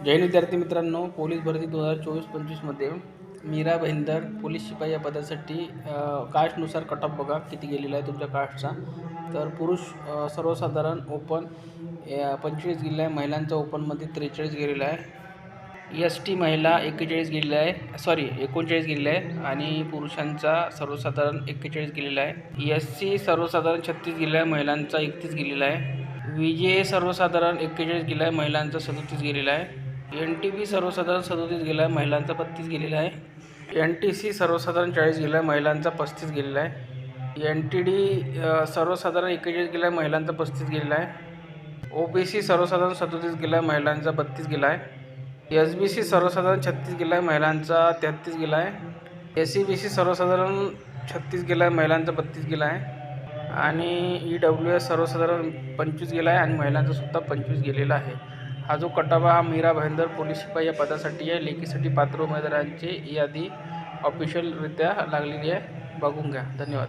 जय विद्यार्थी मित्रांनो, पोलीस भरती 2024-25 मध्ये मीरा भाईंदर पोलीस शिपाई या पदासाठी कास्टनुसार कटऑफ बघा किती गेलेला आहे तुमच्या कास्टचा. तर पुरुष सर्वसाधारण ओपन 25 गेलेला आहे, महिलांचा ओपनमध्ये 43 गेलेला आहे, ST महिला 41 गेलेला आहे, 39 गेलेला आहे आणि पुरुषांचा सर्वसाधारण 41 गेलेला आहे. SC सर्वसाधारण 36 गेलेला आहे, महिलांचा 31 गेलेला आहे. VJ सर्वसाधारण 41 गेला आहे, महिलांचा 37 गेलेला आहे. NTB सर्वसाधारण 37 गेला आहे, महिलांचा 32 गेलेला आहे. NTC सर्वसाधारण 40 गेला आहे, महिलांचा 35 गेलेला आहे. NTD सर्वसाधारण 41 गेला आहे, महिलांचा 35 गेलेला आहे. OBC सर्वसाधारण 37 गेला आहे, महिलांचा 32 गेला आहे. SBC सर्वसाधारण 36 गेला आहे, महिलांचा 33 गेला आहे. SCBC सर्वसाधारण 36 गेला आहे, महिलांचा 32 गेला आहे. आणि EWS सर्वसाधारण 25 गेला आहे आणि महिलांचा सुद्धा 25 गेलेला आहे. हा जो कटावा हा मीरा भाईंदर पोलीस शिपाई या पदासाठी आहे. लेखीसाठी पात्र उमेदवारांची यादी ऑफिशियलरित्या लागलेली आहे, बघून घ्या. धन्यवाद.